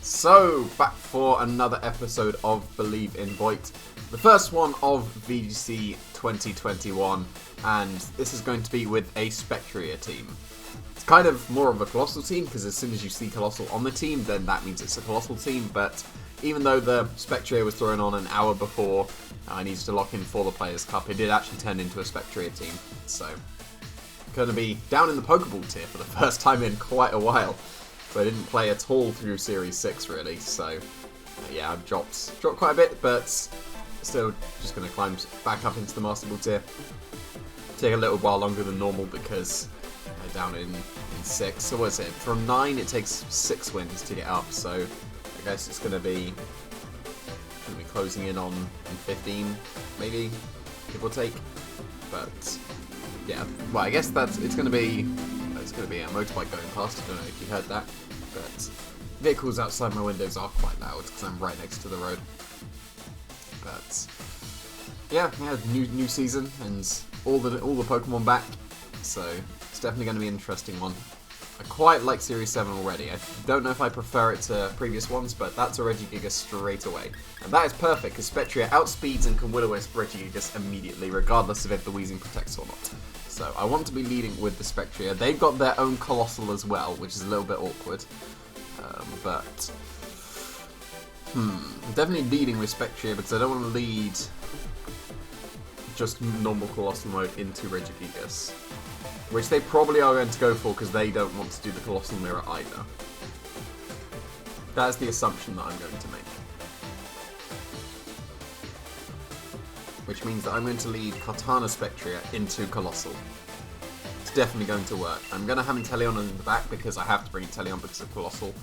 So, back for another episode of Believe in Boyt, the first one of VGC 2021, and this is going to be with a SPECTRIER team. It's kind of more of a Colossal team, because as soon as you see Colossal on the team, then that means it's a Colossal team, but even though the SPECTRIER was thrown on an hour before I needed to lock in for the Players' Cup, it did actually turn into a SPECTRIER team, so going to be down in the Pokeball tier for the first time in quite a while. So I didn't play at all through Series 6 really, so yeah, I've dropped quite a bit, but still just going to climb back up into the Master Ball tier. Take a little while longer than normal because down in 6, so what is it? From 9 it takes 6 wins to get up, so I guess it's going to be closing in on 15 maybe, give or take, but yeah, well I guess it's going to be a motorbike going past. I don't know if you heard that, but vehicles outside my windows are quite loud because I'm right next to the road. But yeah, new season and all the Pokemon back, so it's definitely going to be an interesting one. I quite like Series 7 already. I don't know if I prefer it to previous ones, but that's a Regigigas straight away. And that is perfect, because SPECTRIER outspeeds and can Will-O-Wisp Regigigas immediately, regardless of if the Weezing protects or not. So I want to be leading with the SPECTRIER. They've got their own Colossal as well, which is a little bit awkward. But I'm definitely leading with SPECTRIER because I don't want to lead just normal Colossal mode into Regigigas, which they probably are going to go for because they don't want to do the Colossal Mirror either. That's the assumption that I'm going to make. Which means that I'm going to lead Kartana SPECTRIER into Colossal. It's definitely going to work. I'm going to have Inteleon in the back because I have to bring Inteleon because of Colossal.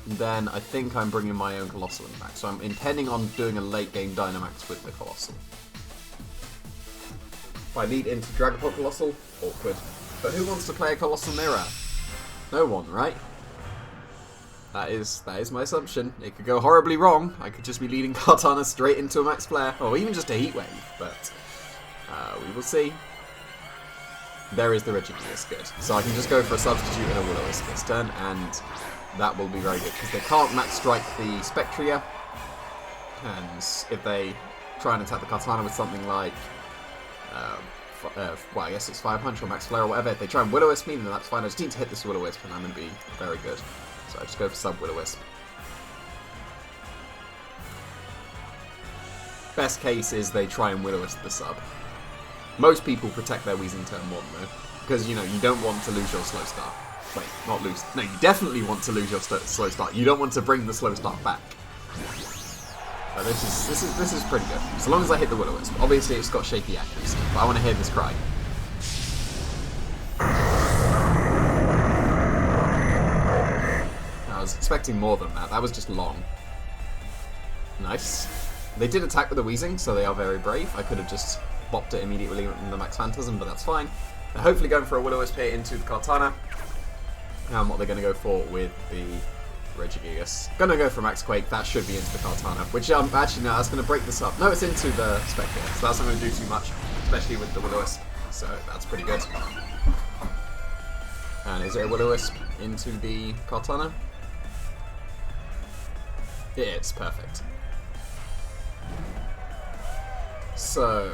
And then I think I'm bringing my own Colossal in the back. So I'm intending on doing a late game Dynamax with the Colossal. If I lead into Dragapult Colossal, awkward. But who wants to play a Colossal Mirror? No one, right? That is my assumption. It could go horribly wrong. I could just be leading Kartana straight into a Max Flare, or even just a Heat Wave, but we will see. There is the Regigigas, good. So I can just go for a Substitute and a Will-O-Wisp this turn, and that will be very good, because they can't Max Strike the SPECTRIER, and if they try and attack the Kartana with something like, well, I guess it's Fire Punch or Max Flare or whatever, if they try and Will-O-Wisp me, then that's fine. I just need to hit this Will-O-Wisp, and I'm going to be very good. So I just go for sub Will-O-Wisp. Best case is they try and Will-O-Wisp the sub. Most people protect their Weezing turn 1 though, because you know you don't want to lose your slow start. Wait, not lose. No, you definitely want to lose your slow start. You don't want to bring the slow start back. So this is pretty good. So long as I hit the Will-O-Wisp. Obviously it's got shaky accuracy, but I want to hear this cry. I was expecting more than that. That was just long. Nice. They did attack with the Weezing, so they are very brave. I could have just bopped it immediately in the Max Phantasm, but that's fine. They're hopefully going for a Will-O-Wisp here into the Kartana. And what they're going to go for with the Regigigas. Gonna go for Max Quake. That should be into the Kartana, which actually no, that's going to break this up. No, it's into the SPECTRIER, so that's not going to do too much, especially with the Will-O-Wisp. So that's pretty good. And is it a Will-O-Wisp into the Kartana? It is, perfect. So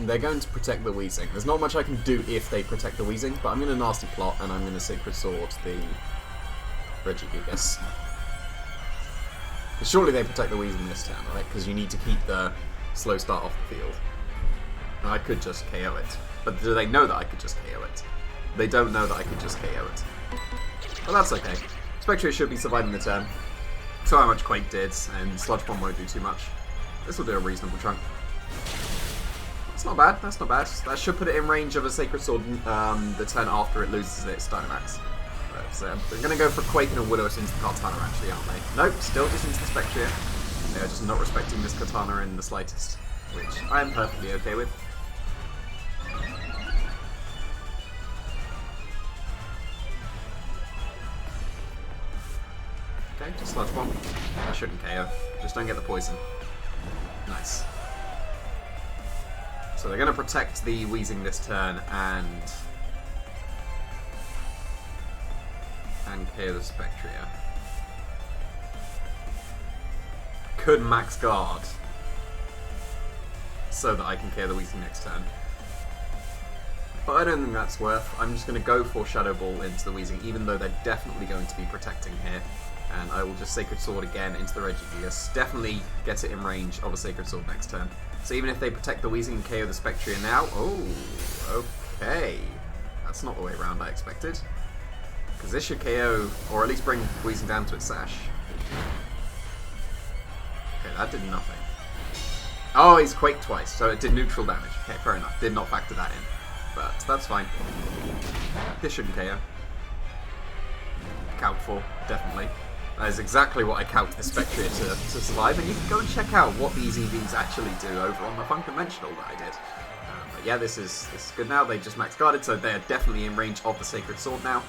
they're going to protect the Weezing. There's not much I can do if they protect the Weezing, but I'm going to Nasty Plot and I'm going to Sacred Sword the Regigigas. Because surely they protect the Weezing this turn, right? Because you need to keep the slow start off the field. And I could just KO it. But do they know that I could just KO it? They don't know that I could just KO it. But that's okay. SPECTRIER should be surviving the turn. So how much Quake did, and Sludge Bomb won't do too much. This will do a reasonable chunk. That's not bad, that's not bad. That should put it in range of a Sacred Sword the turn after it loses its Dynamax. So they're going to go for Quake and a Will-O-Wisp into the Kartana actually, aren't they? Nope, still just into the SPECTRIER. They're just not respecting this Kartana in the slightest, which I am perfectly okay with. Okay, just Sludge Bomb. I shouldn't KO. Just don't get the poison. Nice. So they're going to protect the Weezing this turn and KO the SPECTRIER. could max guard so that I can KO the Weezing next turn. But I don't think that's worth. I'm just going to go for Shadow Ball into the Weezing, even though they're definitely going to be protecting here. And I will just Sacred Sword again into the Regigigas. Definitely get it in range of a Sacred Sword next turn. So even if they protect the Weezing and KO the SPECTRIER now... Oh, okay. That's not the way around I expected. Because this should KO, or at least bring Weezing down to its Sash. Okay, that did nothing. Oh, he's Quaked twice, so it did neutral damage. Okay, fair enough. Did not factor that in. But that's fine. This shouldn't KO. Calc for, definitely. That is exactly what I calced the SPECTRIER to survive, and you can go and check out what these EVs actually do over on the Unconventional that I did. But yeah, this is good now. They just max guarded, so they're definitely in range of the Sacred Sword now.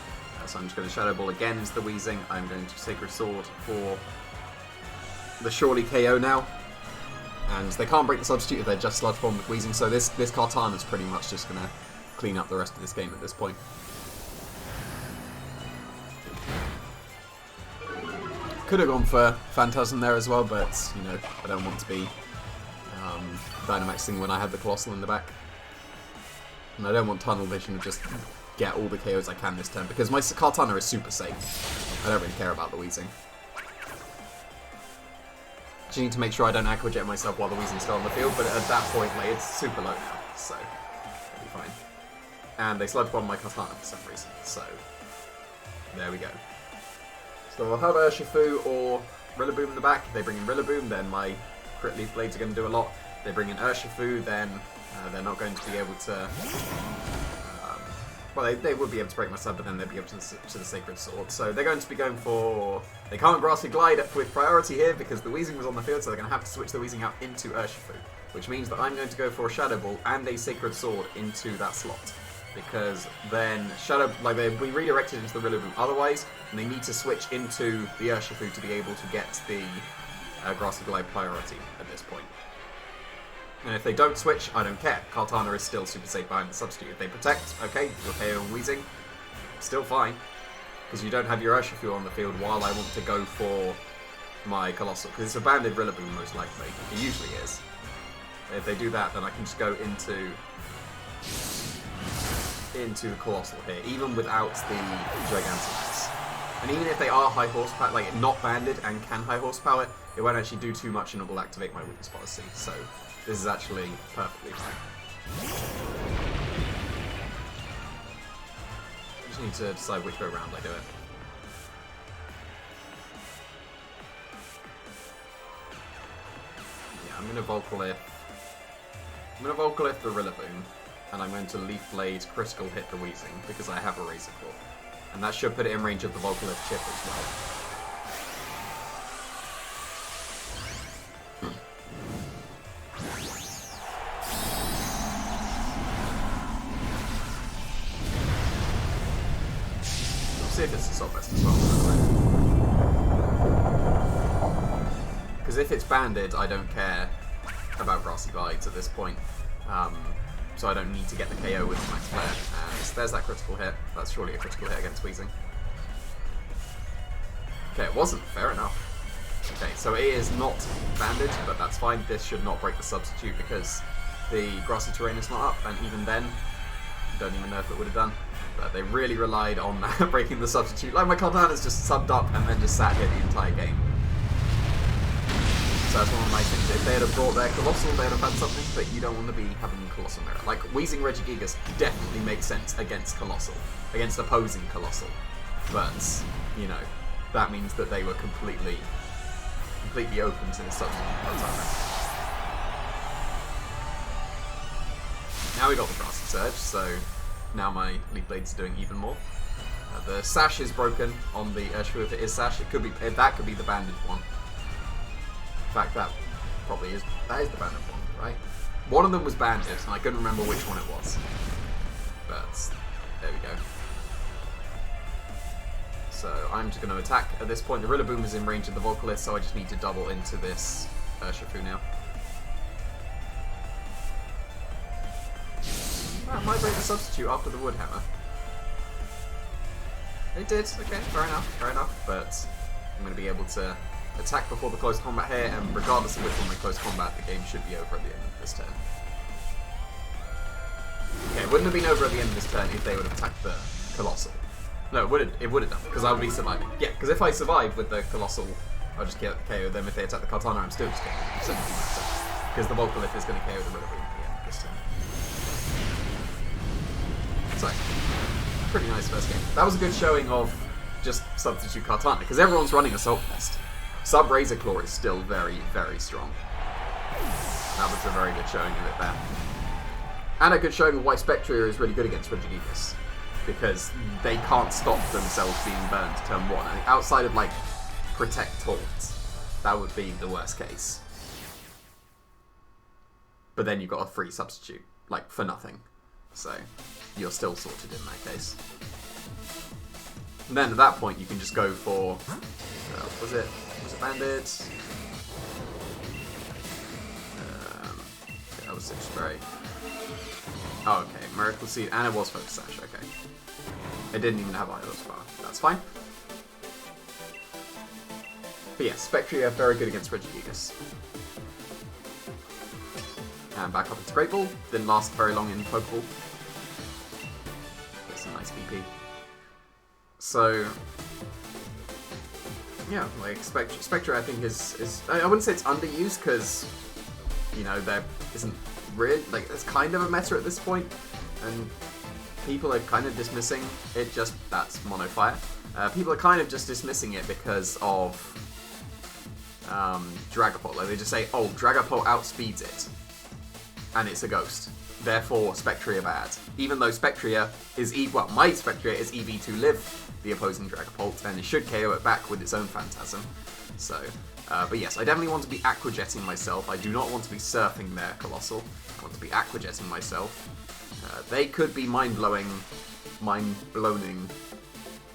So I'm just going to Shadow Ball again into the Weezing. I'm going to Sacred Sword for the surely KO now. And they can't break the substitute if they're just Sludge Bomb with Weezing, so this Kartana is pretty much just going to clean up the rest of this game at this point. Could have gone for Phantasm there as well, but, you know, I don't want to be Dynamaxing when I had the Colossal in the back. And I don't want Tunnel Vision to just get all the KOs I can this turn, because my Kartana is super safe. I don't really care about the Weezing. Just need to make sure I don't Aqua Jet myself while the Weezing's still on the field, but at that point, like, it's super low now, so it'll be fine. And they Sludge Bomb my Kartana for some reason, so there we go. So I'll have Urshifu or Rillaboom in the back. If they bring in Rillaboom, then my Crit Leaf Blades are going to do a lot. If they bring in Urshifu, then they're not going to be able to... well, they would be able to break my sub, but then they'd be able to the Sacred Sword. So they're going to be going for... They can't Grassy Glide with priority here because the Weezing was on the field, so they're going to have to switch the Weezing out into Urshifu, which means that I'm going to go for a Shadow Ball and a Sacred Sword into that slot. Because then they'll be redirected into the Rillaboom otherwise, and they need to switch into the Urshifu to be able to get the Grassy Glide priority at this point. And if they don't switch, I don't care. Kartana is still super safe behind the substitute. If they protect, okay, you're KO and Weezing, still fine. Because you don't have your Urshifu on the field while I want to go for my Colossal. Because it's a banded Rillaboom most likely. It usually is. If they do that, then I can just go into the Colossal here, even without the Gigantamax. And even if they are high horsepower, like not banded and can high horsepower, it won't actually do too much and it will activate my weakness policy. So this is actually perfectly fine. I just need to decide which way around I do it. Yeah, I'm going to Volcalith. I'm going to Volcalith the Rillaboom. And I'm going to Leaf Blade critical hit the Weezing because I have a Razor Claw. And that should put it in range of the Volcalith chip as well. We'll see if it's the Soft Vest as well. Because if it's banded, I don't care about Grassy Glides at this point. So I don't need to get the KO with Max Flare. And there's that critical hit. That's surely a critical hit against Weezing. Okay, it wasn't. Fair enough. Okay, so it is not banded, but that's fine. This should not break the substitute because the grassy terrain is not up, and even then, don't even know if it would have done. But they really relied on breaking the substitute. Like my Kartana's just subbed up and then just sat here the entire game. So that's one of my things. If they had brought their Colossal, they'd have had something, but you don't want to be having Colossal Mirror. Like, Weezing Regigigas definitely makes sense against Colossal, against opposing Colossal. But, you know, that means that they were completely open to the substitute. Now we got the Grassy Surge, so now my Leaf Blades are doing even more. The Sash is broken on the Urshifu. If it is Sash, that could be the banded one. In fact, that is the banded one, right? One of them was banded, and I couldn't remember which one it was. But there we go. So I'm just going to attack at this point. The Rillaboom is in range of the Volcalith, so I just need to double into this Urshifu now. That might break the substitute after the Wood Hammer. It did. Okay, fair enough. But I'm going to be able to attack before the close combat here, and regardless of which one the close combat, the game should be over at the end of this turn. Okay, it wouldn't have been over at the end of this turn if they would have attacked the Colossal. No, it would have done, because I would be surviving. Yeah, because if I survive with the Colossal, I'll just KO them. If they attack the Kartana, I'm still just KO them. So, because the Volcolith is going to KO the Rillaboom at the end of this turn. So, pretty nice first game. That was a good showing of just substitute Kartana, because everyone's running Assault Vest. Sub Razor Claw is still very, very strong. That was a very good showing of it there. And a good showing of why SPECTRIER is really good against Regigigas, because they can't stop themselves being burned turn 1. And outside of, like, Protect Taunts, that would be the worst case. But then you've got a free substitute, like, for nothing. So, you're still sorted in that case. And then at that point, you can just go for... was it Bandit? Okay, that was Citrus Berry. Oh, okay, Miracle Seed, and it was Focus Sash, okay. It didn't even have Idol's Power, that's fine. But yeah, SPECTRIER very good against Regigigas. And back up into Great Ball, didn't last very long in Pokeball. That's a nice BP. So, yeah, like, SPECTRIER I think is I wouldn't say it's underused, because, you know, there isn't really, like, it's kind of a meta at this point, and people are kind of dismissing it just, that's Mono Fire. People are kind of just dismissing it because of Dragapult. Like, they just say, oh, Dragapult outspeeds it, and it's a ghost. Therefore, SPECTRIER bad. Even though SPECTRIER is my SPECTRIER is EV to live the opposing Dragapult, and it should KO it back with its own Phantasm. So, but yes, I definitely want to be aquajetting myself. I do not want to be surfing their Colossal. I want to be aquajetting myself. They could be mind-blowing.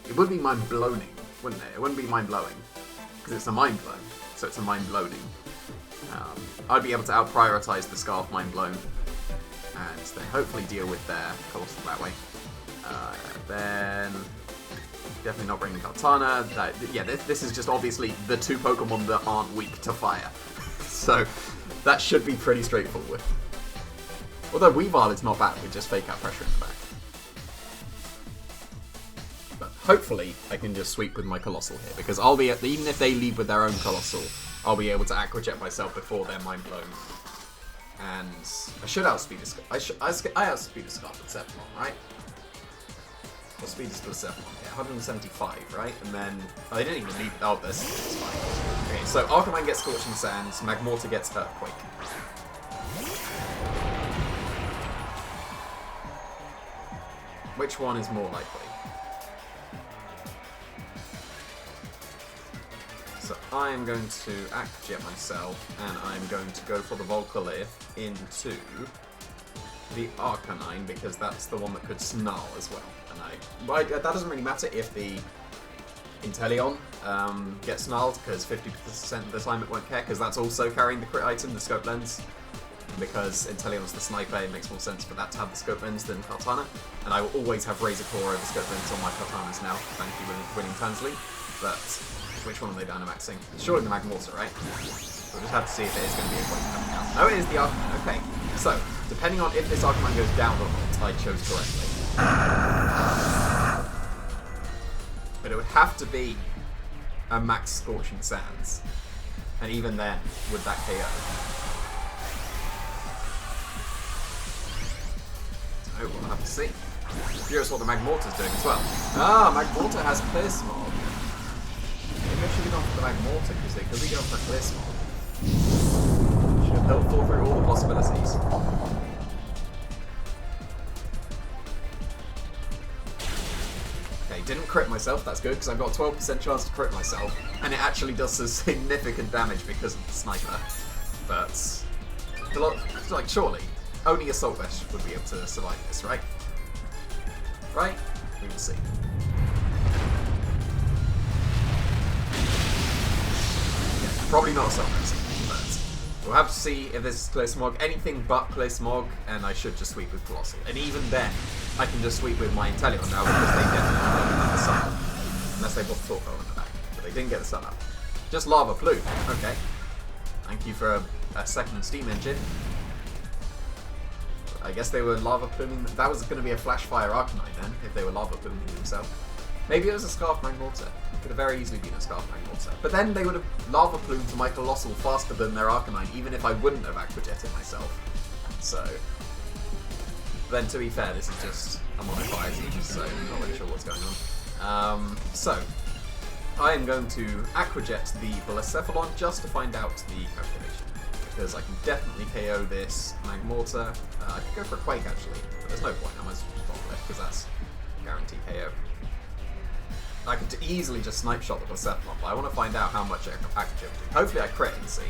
It would be mind-blowing, wouldn't it? It wouldn't be mind-blowing, because it's a mind-blow, so it's a mind-blowing. I'd be able to out-prioritize the Scarf Mind-Blown, and then hopefully deal with their Colossal that way. Then... definitely not bringing the Kartana. This is just obviously the two Pokemon that aren't weak to fire. So, that should be pretty straightforward. Although Weavile is not bad, we just fake out pressure in the back. But hopefully, I can just sweep with my Colossal here, because I'll be even if they leave with their own Colossal, I'll be able to aquajet myself before they're mind blown. And I should outspeed this. I outspeed this Scarf with 7-1, right? What speed is plus 7? Yeah, 175, right? And then... oh, they didn't even leave it. Oh, this is fine. Okay, so Arcanine gets Scorching Sands, Magmortar gets Earthquake. Which one is more likely? So I'm going to Aquajet myself, and I'm going to go for the Volcolith into the Arcanine, because that's the one that could Snarl as well. And that doesn't really matter if the Inteleon gets Snarled, because 50% of the time it won't care, because that's also carrying the crit item, the Scope Lens. Because Inteleon's the sniper, it makes more sense for that to have the Scope Lens than Kartana. And I will always have Razor Claw over Scope Lens on my Kartanas now, thank you for winning Tansley. But which one are they Dynamaxing? Surely the Magmortar, right? We'll just have to see if it is going to be a point coming out. No, it is the Arcanine, okay. So, depending on if this Arcanine goes down or not, I chose correctly. But it would have to be a max Scorching Sands. And even then, would that KO? So, we'll have to see. Curious what the Magmortar's doing as well. Ah, Magmortar has Clear Smog. Maybe I should be going for the Magmortar, because they could be going for Clear Smog. Should help fall through all the possibilities. Okay, didn't crit myself, that's good, because I've got a 12% chance to crit myself, and it actually does some significant damage because of the sniper. But, like, surely, only Assault Vest would be able to survive this, right? Right? We will see. Yeah, probably not Assault Vest, but we'll have to see if this is Clear Smog. Anything but Clear Smog, and I should just sweep with Colossal. And even then, I can just sweep with my Inteleon now, because they definitely don't have the Sun Up. Unless they bought Torpo in the back, but they didn't get the Sun Up. Just Lava Plume. Okay. Thank you for a second Steam Engine. I guess they were Lava Pluming... That was going to be a Flash Fire Arcanine then, if they were Lava Pluming themselves. Maybe it was a Scarf Magmortar. It could have very easily been a Scarf Magmortar. But then they would have Lava Plumed to my Colossal faster than their Arcanine, even if I wouldn't have Aqua Jetted myself. So... Then, to be fair, this is just a Mono Fire team, so I'm not really sure what's going on. So, I am going to Aqua Jet the Blacephalon just to find out the calculation. Because I can definitely KO this Magmortar. I could go for a Quake, actually, but there's no point. I might as well just bottle it, because that's guaranteed KO. I could easily just Snipe Shot the Blacephalon, but I want to find out how much Aqua Jet will do. Hopefully I crit and see.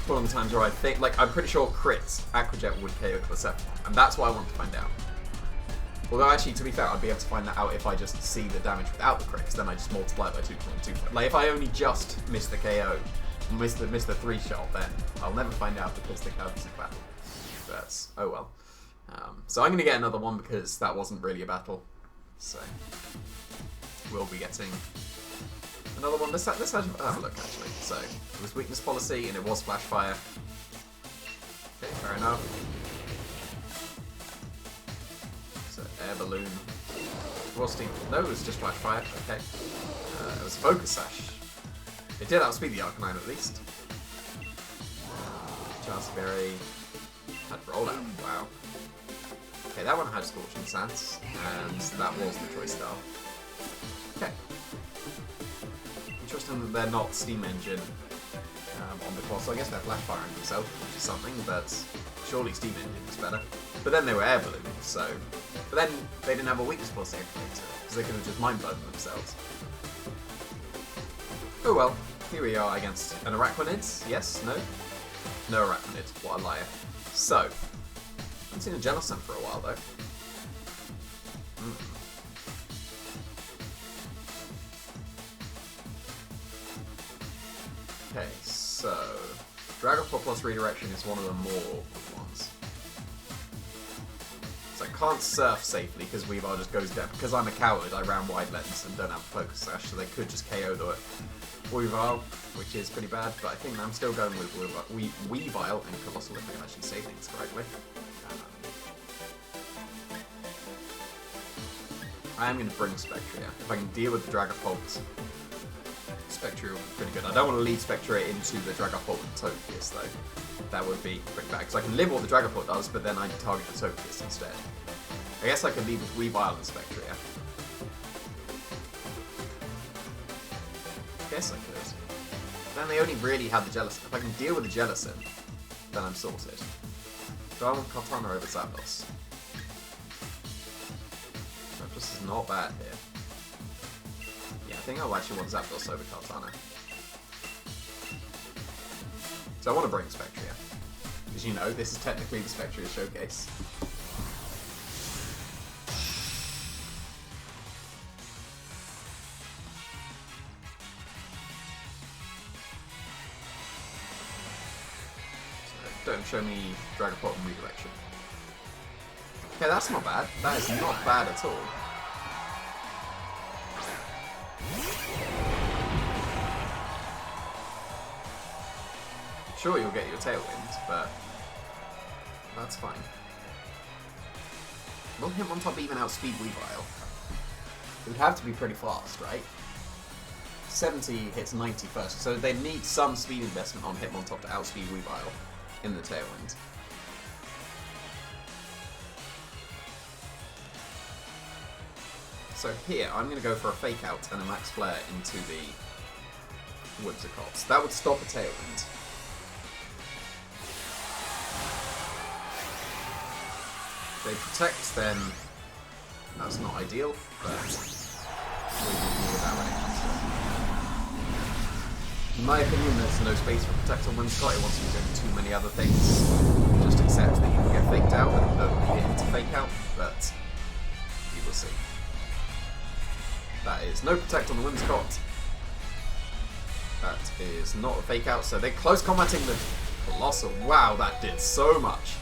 One of the times where I think, like, I'm pretty sure crits Aqua Jet would KO the Blacephalon, and that's what I want to find out. Although, actually, to be fair, I'd be able to find that out if I just see the damage without the crits, then I just multiply it by 2.2. Like, if I only just miss the KO, miss the 3-shot, then I'll never find out because the card is a battle. But, oh well. So I'm going to get another one because that wasn't really a battle. So, we'll be getting another one. Let's have a look, actually. So, it was Weakness Policy, and it was Flash Fire. Okay, fair enough. So, Air Balloon. Was Steam? No, it was just Flash Fire. Okay. It was Focus Sash. It did outspeed the Arcanine, at least. Chansey Berry. Had Rollout. Wow. Okay, that one had Scorching Sands, and that was the Choice Star. Okay. Interesting that they're not Steam Engine on the Colossal. I guess they're Flash Firing themselves, which is something, but surely Steam Engine is better. But then they were Air Balloon, so... But then they didn't have a Weakness Policy activator, because they could have just Mind Blown themselves. Oh well, here we are against an Arachnid. Yes? No? No Arachnid. What a liar. So, I haven't seen a Jellicent for a while, though. Okay, so... Dragapult plus Redirection is one of the more awkward ones. So I can't Surf safely because Weavile just goes down. Because I'm a coward, I ran Wide Lens and don't have a Focus Sash, so they could just KO the Weavile, which is pretty bad, but I think I'm still going with Weavile and Colossal if I can actually say things correctly. I am going to bring Spectrier. If I can deal with the Dragapult, Spectrier will be pretty good. I don't want to lead Spectrier into the Dragapult and Togekiss though. That would be pretty bad, because I can live what the Dragapult does, but then I target the Togekiss instead. I guess I could lead with Weavile and Spectrier. I guess I could. Then they only really have the Jellicent. If I can deal with the Jellicent, then I'm sorted. Do I want Kartana over Zapdos? Zapdos is not bad here. Yeah, I think I'll actually want Zapdos over Kartana. So I want to bring Spectrier. Because you know, this is technically the Spectrier showcase. Don't show me Dragapult and Redirection. Okay, that's not bad. That is not bad at all. Sure, you'll get your Tailwind, but that's fine. Will Hitmontop even outspeed Weavile? It would have to be pretty fast, right? 70 hits 90 first, so they need some speed investment on Hitmontop to outspeed Weavile in the Tailwind. So here, I'm going to go for a Fake Out and a Max Flare into the Whimsicots. That would stop a Tailwind. If they protect, then that's not ideal, but we'll deal with that when it comes to it. In my opinion, there's no space for Protect on Whimsicott. It wants to be doing too many other things. Just accept that you can get faked out and don't need it to fake out, but you will see. That is no Protect on the Whimsicott. That is not a fake out, so they're close combating the Colossal. Wow, that did so much.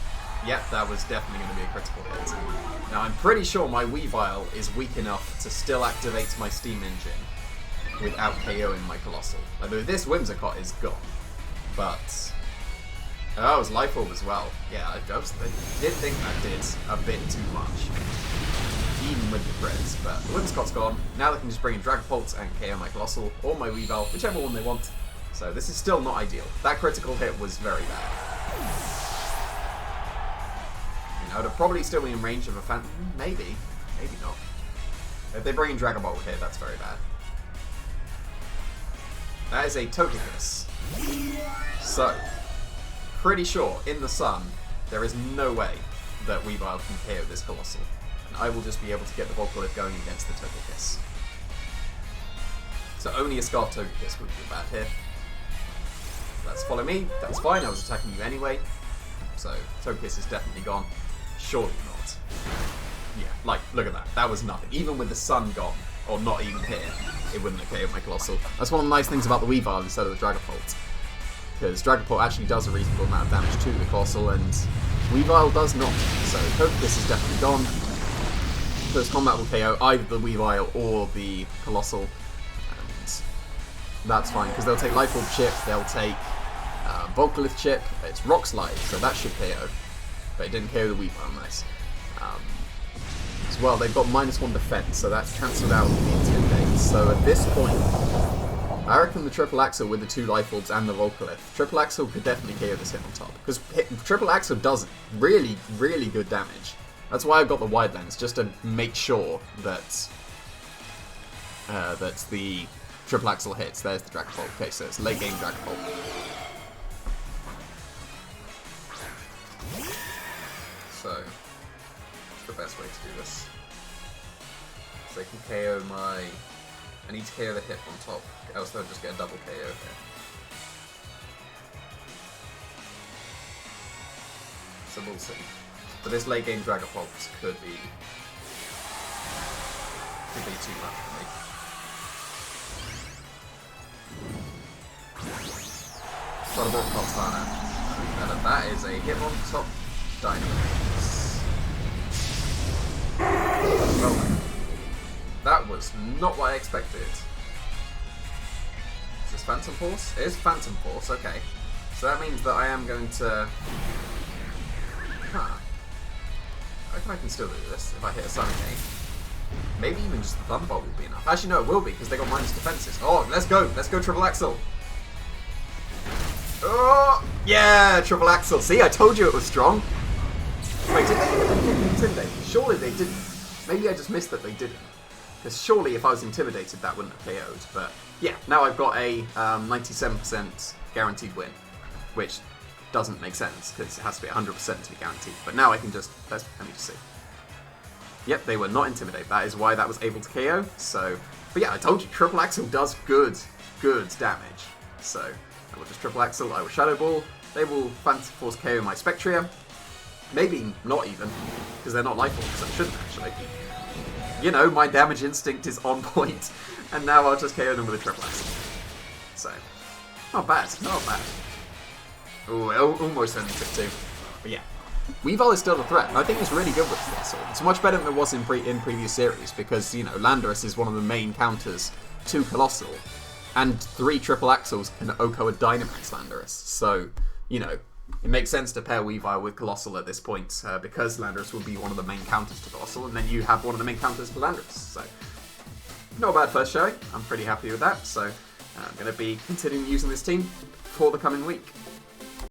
Yep, that was definitely going to be a critical hit. Now, I'm pretty sure my Weavile is weak enough to still activate my Steam Engine. without KOing my Colossal. Although this Whimsicott is gone. But... oh, it was Life Orb as well. Yeah, I did think that did a bit too much. Even with the crits, but the Whimsicott's gone. Now they can just bring in Dragapult and KO my Colossal, or my Weavile, whichever one they want. So this is still not ideal. That critical hit was very bad. You know, they'll probably still be in range of a Phantom. Maybe. Maybe not. If they bring in Dragon Ball here, that's very bad. That is a Togekiss. So, pretty sure, in the sun, there is no way that Weavile can KO this Colossal. And I will just be able to get the Volcalith going against the Togekiss. So only a Scarf Togekiss would be a bad hit. Let's follow me. That's fine, I was attacking you anyway. So, Togekiss is definitely gone. Surely not. Yeah, like, look at that. That was nothing. Even with the sun gone, or not even here, it wouldn't have KO'd my Colossal. That's one of the nice things about the Weavile instead of the Dragapult. Because Dragapult actually does a reasonable amount of damage to the Colossal, and Weavile does not. So, Togekiss is definitely gone. First combat will KO either the Weavile or the Colossal. And that's fine, because they'll take Life Orb Chip, they'll take Volcalith Chip, it's Rock Slide, so that should KO. But it didn't KO the Weavile, nice. As well, they've got -1 defense, so that's cancelled out with the Intimidate. So at this point, I reckon the Triple Axel with the 2 Life Orbs and the Volcalith, Triple Axel could definitely KO this hit on top. Because Triple Axel does really, really good damage. That's why I've got the Wide Lens, just to make sure that that the Triple Axel hits. There's the Dragapult. Okay, so it's late game Dragapult. So, what's the best way to do this? So I can KO my... I need to KO the hit on top, else they'll just get a double KO here. So we'll see. But this late game Dragapult could be too much for me. Got a Bolt Starter. And that is a hit on top Dynamax. Well, that was not what I expected. Is this Phantom Force? It is Phantom Force, okay. So that means that I am going to... I reckon I can still do this if I hit a Sun Gate. Maybe even just the Thunderbolt will be enough. Actually, no, it will be, because they got minus defenses. Oh, let's go! Let's go Triple Axel! Oh! Yeah! Triple Axel! See, I told you it was strong! Wait, did they intimidate? Surely they didn't. Maybe I just missed that they didn't. Because surely if I was intimidated, that wouldn't have KO'd. But yeah, now I've got a 97% guaranteed win. Which doesn't make sense, because it has to be 100% to be guaranteed. But now I can just... let me just see. Yep, they were not intimidated. That is why that was able to KO. So, but yeah, I told you, Triple Axel does good damage. So, I will just Triple Axel, I will Shadow Ball. They will Phantom Force KO my Spectrier. Maybe not even, because they're not Life Orb, so I shouldn't actually. You know, my damage instinct is on point, and now I'll just KO them with a Triple Axel. So, not bad, not bad. Ooh, almost only took 2. But yeah. Weavile is still a threat, and I think it's really good with Colossal. It's much better than it was in previous series, because, you know, Landorus is one of the main counters to Colossal, and 3 Triple Axels can OHKO a Dynamax Landorus, so, you know, it makes sense to pair Weavile with Colossal at this point, because Landorus will be one of the main counters to Colossal, and then you have one of the main counters to Landorus, so, not a bad first showing, I'm pretty happy with that, so I'm going to be continuing using this team for the coming week.